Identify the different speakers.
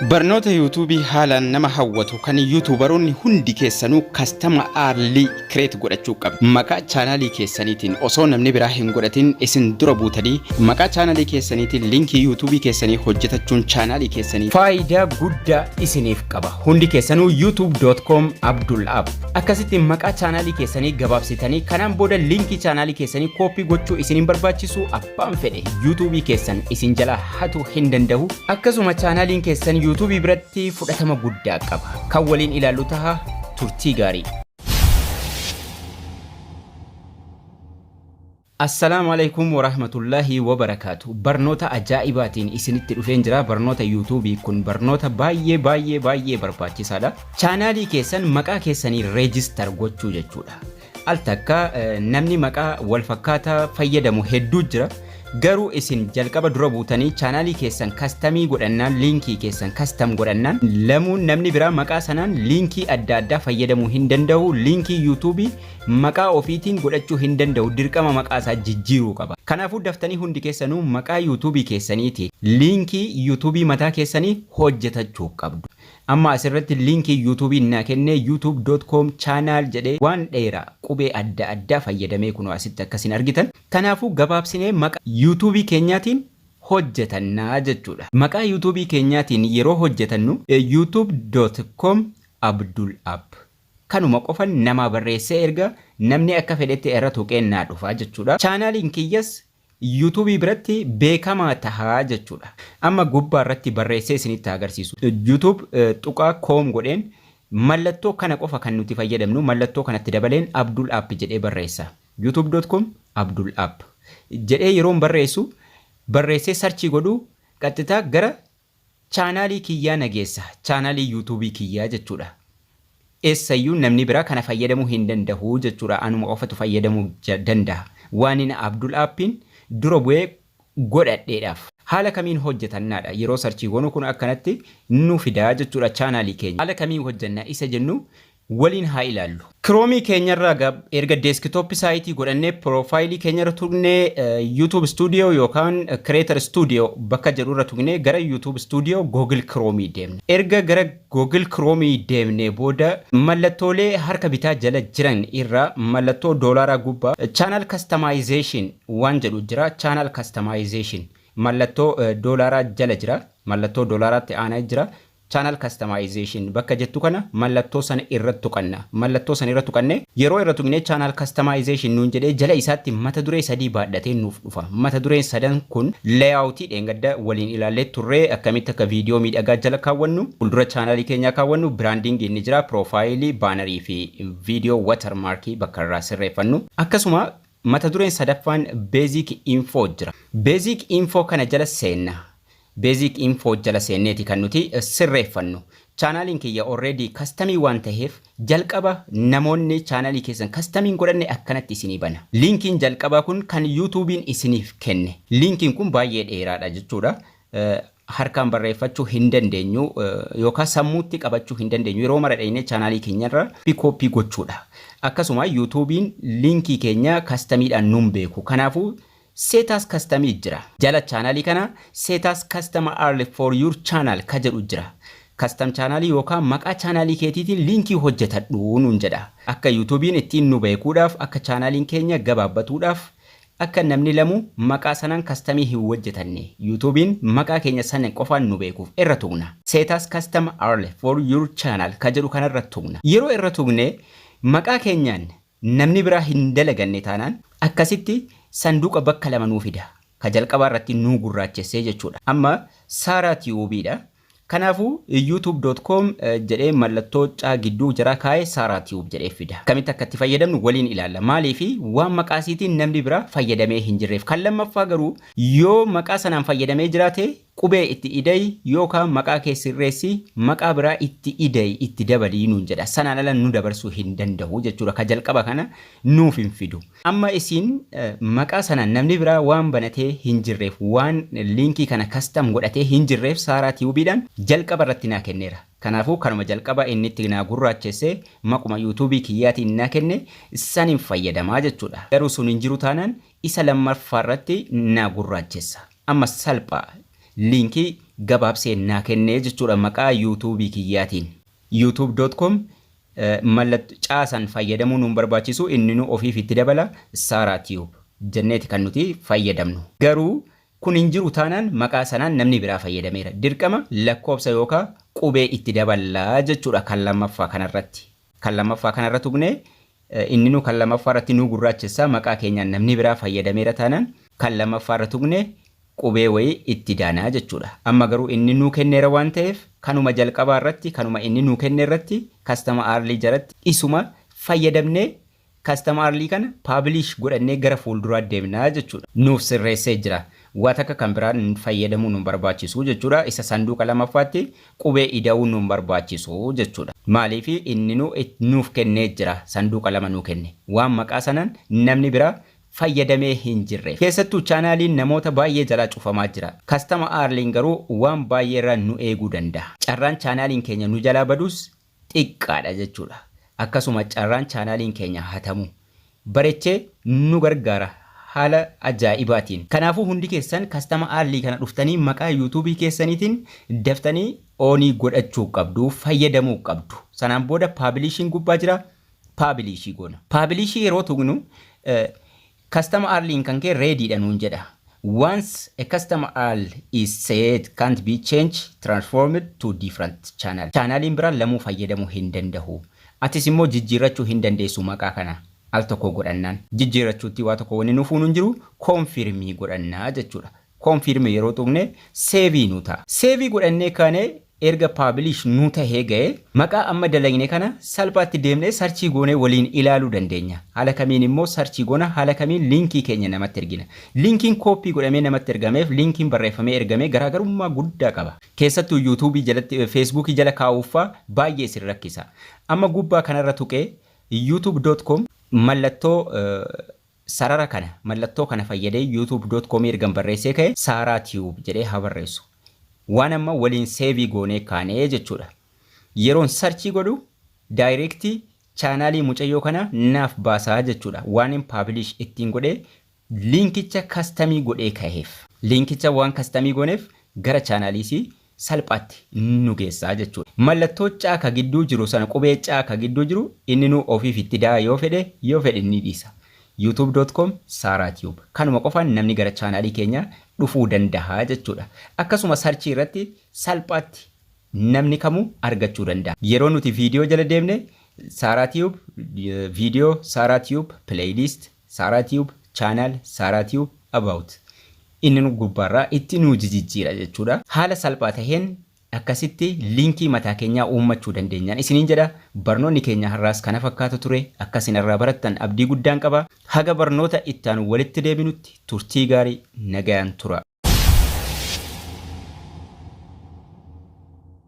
Speaker 1: Barnoota yuutuubii haalaan nama hawwatu kan yuutuubaroonni hundi keessanuu kastama aarlii kireet godhachuu qabu. Maqaa chaanaalii keessaniitiin osoo namni biraa hin godhatin isin dura buutanii maqaa chaanaalii keessaniitiin liinkii yuutuubii keessanii hojjetachuun chaanaalii keessanii faayidaa guddaa isiniif qaba. Hundi keessanuu youtube.com Abdulaab akkasitti maqaa chaanaalii keessanii gabaabsitanii kanaan booda liinkii chaanaalii keessanii koopii gochuu isiniin barbaachisu abbaan fedhe yuutuubii keessan isin jala hatu hin danda'u. Akkasuma chaanaaliin keessan YouTube biratti fudhatama guddaa qaba. Kan waliin ilaallu taha turtii gaarii. Assalamu alaikum wa rahmatullahi wa barakatuh. Barnoota ajaa'ibaatiin isinitti dhufeen jira. Barnoota YouTube kun barnoota baay'ee barbaachisaadha. Chaanaalii keessan maqaa keessanii register gochuu jechuudha. Al takka namni maqaa wal fakkaataa fayyadamu hedduu jira. Garuu isin jalqaba dura buutanii chaanaalii keessan kastamii godhannaan liinkii keessan kastam godhannaan lamuun namni biraa maqaa sanaan liinkii adda addaa fayyadamuu hin danda'u. Liinkii yuutuubii maqaa ofiitiin godhachuu hin danda'u. Dirqama maqaa isaa jijjiiruu qaba. Kanaafuu daftanii hundi keessanuu maqaa yuutuubii keessaniiti liinkii yuutuubii mataa keessanii hojjetachuu qabdu. Amma asirratti liinkii yuutuubii naa kenne youtube.com channel jedhee waan dheeraa qubee adda addaa fayyadamee kunoo asitti akkasin argitan. Kanaafuu gabaabsinee maqaa yuutuubii keenyaatiin hojjetannaa jechuudha. Maqaa yuutuubii keenyaatiin yeroo hojjetannu youtube.com Abdulaab kanuma qofan nama barreessee erga namni akka fedhetti irra tuqeennaa dhufaa jechuudha. Chaanaaliin kiyyas YouTube biratti beekamaa tahaa jechuudha. Amma gubbaa irratti barreessee isinitti agarsiisu. YouTube tuqaa.com godheen mallattoo kana qofa kan nuti fayyadamnu mallattoo kanatti dabaleen Abdulaab jedhee barreessa. youtube.com Abdulaab jedhee yeroon barreessu barreessee sarchii godhu qaxxitaa gara chaanaalii kiyyaa nageessa. Chaanaalii YouTube kiyyaa jechuudha. Eessayyuu namni biraa kana fayyadamuu hin danda'u jechuudha. Anuma qofatu fayyadamuu danda'a. Waan inni Abdulaabin dura bu'ee godhadheedhaaf haala kamiin hojjetannaadha. Yeroo sarchii goonu kun akkanatti nu fidaa jechuudha chaanaalii keenya. Haala kamiin hojjannaa isa jennu waliin haa ilaallu. Chrome keenyarraa erga desktop saayitii godhannee profaayilii keenyarra tuqnee YouTube Studio yookaan Creator Studio bakka jedhurra tuqnee gara YouTube Studio Google Chrome deemne. Erga gara Google Chrome deemne booda mallattoolee harka bitaa jala jiran irraa mallattoo doolaraa gubbaa channel customization waan jedhu jira. Channel customization mallattoo doolaraa jala jira. Mallattoo doolaraatti aanaa jira. Channel customization bakka jettu kana mallattoo sana irratti tuqanna. Mallattoo sana irratti tuqanne yeroo irratti tuqnee channel customization nuun jedhee jala isaatti mata duree sadii baadhatee nuuf dhufa. Mata dureen sadan kun layoutii dheengadda waliin ilaallee turree akkamitti akka viidiyoo miidhagaa jala kaawwannu fuuldura chaanaalii keenyaa kaawwannu branding inni jira profaayilii baanarii fi viidiyoo watermarkii bakka irraa sirreeffannu. Akkasuma mata dureen sadaffaan basic info jira. Basic info kana jala seenna. Basic info jala seenneeti kan nuti sirreeffannu. Chaanaaliin kiyya already kastamii waan ta'eef jalqaba namoonni chaanaalii keessan kastamiin godhanne akkanatti isinii bana. Liinkiin jalqaba kun kan YouTubein isiniif kenne. Liinkiin kun baay'ee dheeraadha jechuudha. Harkaan barreeffachuu hin dandeenyu yookaan sammuutti qabachuu hin dandeenyu. Yeroo mara dhaqnee chaanaalii keenyarra koopii gochuudha. Akkasuma YouTubein liinkii keenya kastamiidhaan nuun beeku. Kanaafuu Setas customii jira. Jala chaanaalii kana setas custom early for your channel ka jedhu jira. Custom chaanaalii yookaan maqaa chaanaalii keetiitiin liinkii hojjetadhu nuun jedha. Akka YouTubein ittiin nu beekuudhaaf akka chaanaaliin keenya gabaabbatuudhaaf akka namni lamu maqaa sanaan customii hin hojjetanne YouTubein maqaa keenya sana qofaan nu beekuuf irra tuqna. Setas custom early for your channel ka jedhu kanarra tuqna. Yeroo irra tuqne maqaa keenyaan namni biraa hin dalaganne taanaan akkasitti sanduuqa bakka lama nuu fida. Ka jalqabaa irratti nuu gurraachessee jechuudha. Amma Saaraa Tiyuubiidha. Kanaafuu youtube.com jedhee mallattoo caa gidduu jira kaa'ee Saaraa Tiyuub jedhee fida. Kamitti akka itti fayyadamnu waliin ilaalla. Maaliifi waan maqaasiitiin namni biraa fayyadamee hin jirreef. Kan lammaffaa garuu yoo maqaa sanaan fayyadamee jiraate qubee itti idai yookaan maqaa kee sirreessi maqaa biraa itti idai itti dabalii nuun jedha. Sanaan ala nu dabarsuu hin danda'u jechuudha. Ka jalqaba kana nuuf hin fidu. Amma isiin maqaa sanaan namni biraa waan banatee hin jirreef waan liinkii kana custom godhatee hin jirreef Saaraa Tiyuubiidhaan jalqaba irratti naa kenneera. Kanaafuu kanuma jalqaba inni itti naa gurraachessee maquma YouTube kiyyaatiin naa kenne saniin fayyadamaa jechuudha. Garuu sun hin jiru taanaan isa lammaffaa irratti naa gurraachessa. Amma salphaa liinkii gabaabsee naa kennee jechuudha maqaa YouTube kiyyaatiin. youtube.com mallattoo caasan fayyadamuu nuun barbaachisu inni nu ofiif itti dabala Saaraa Tiyuub jenneeti kan nuti fayyadamnu. Garuu kun hin jiru taanaan maqaa sanaan namni biraa fayyadameera. Dirqama lakkoofsa yookaan qubee itti daballaa jechuudha kan lammaffaa kanarratti. Kan lammaffaa kanarratti tuqnee inni nu kan lammaffaa irratti nu gurraachessaa maqaa keenyaan namni biraa fayyadameera taanaan kan lammaffaa irratti tuqnee qubee wayii itti daanaa jechuudha. Amma garuu inni nu kenneera waan ta'eef kanuma jalqabaa irratti kanuma inni nu kenne irratti customer early jalatti isuma fayyadamnee customer early kana publish godhannee gara fuulduraa deemnaa jechuudha. Nuuf sirreessee jira. Waa takka kan biraan fayyadamuu nu barbaachisu jechuudha. Isa sanduuqa lammaffaatti qubee ida'uu nu barbaachisu jechuudha. Maaliif inni nuuf kennee jira sanduuqa lama nu kenne. Waan maqaa sanaan namni biraa fayyadamee hin jirre. Keessattuu chaanaaliin namoota baay'ee jalaa cufamaa jira. Customer early garuu waan baay'ee irraa nu eeguu danda'a. Carraan chaanaaliin keenya nu jalaa badus xiqqaadha jechuudha. Akkasuma carraan chaanaaliin keenya hatamu barechee nu gargaara. Haala ajaa'ibaatiin. Kanaafuu hundi keessan customer early kana dhuftanii maqaa YouTube keessaniitiin daftanii oonii godhachuu qabdu, fayyadamuu qabdu. Sanaan booda publishing gubbaa jira. Publish goona. Publish yeroo tuqnu customer early kan kee ready dha nuun jedha. Once a customer early is said can't be changed, transformed to different channel. Channeliin biraa lamuu fayyadamuu hin danda'u. Atis immoo jijjiirrachuu hin dandeessu maqaa kana. Al tokko godhannaan jijjiirrachuutti waa tokko wanni nuuf hin jiru konfirmii godhannaa jechuudha. Konfirmii yeroo tuqne seevii nu ta'a. Seevii godhannee kaane erga publish nu tahee ga'e maqaa amma dalagne kana salphaatti deemnee sarchii goonee waliin ilaaluu dandeenya. Haala kamiin immoo sarchii goona haala kamiin linkii keenya namatti ergina. Linkiin koppii godhamee namatti ergameef linkiin barreeffamee ergamee garaagarummaa guddaa qaba. Keessattuu YouTube jalatti Facebook jala kaa'uufaa baay'ee sin rakkisa. Amma gubbaa kanarra tuqee youtube.com mallattoo sarara kana mallattoo kana fayyadee youtube.com ergan barreessee ka'e Saaraa Tiyuub jedhee haa barreessu. Waan amma waliin seevii goonee kaanee jechuudha. Yeroon sarchii godhu daayirektii chaanaalii mucayyoo kana naaf baasaa jechuudha. Waan hin publish ittiin godhee linkicha kastamii godhee ka'eef. Linkicha waan kastamii gooneef gara chaanaaliisii salphaatti nu geessaa jechuudha. Mallattoo caaka gidduu jiru sana qubee caaka gidduu jiru inni nu ofiif itti daa yoo fedhe ni dhiisa. youtube.com Saaraa Tiyuub. Kanuma qofaan namni gara chaanaalii keenya dhufuu danda'a jechuudha. Akkasuma sarchii irratti salphaatti namni kamuu argachuu danda'a. Yeroo nuti viidiyoo jala deemne Saaraa Tiyuub viidiyoo Saaraa Tiyuub playlist Saaraa Tiyuub channel Saaraa Tiyuub about inni nu gubbaarraa itti nu jijjiira jechuudha. Haala salphaa taheen akkasitti linkii mataa keenyaa uummachuu dandeenyaan isiniin jedha. Barnoonni keenya har'aas kana fakkaatu ture. Akkasin irraa barattan abdii guddaan qaba. Haga barnoota itti aanu walitti deebinutti turtii gaarii nagayaan tura.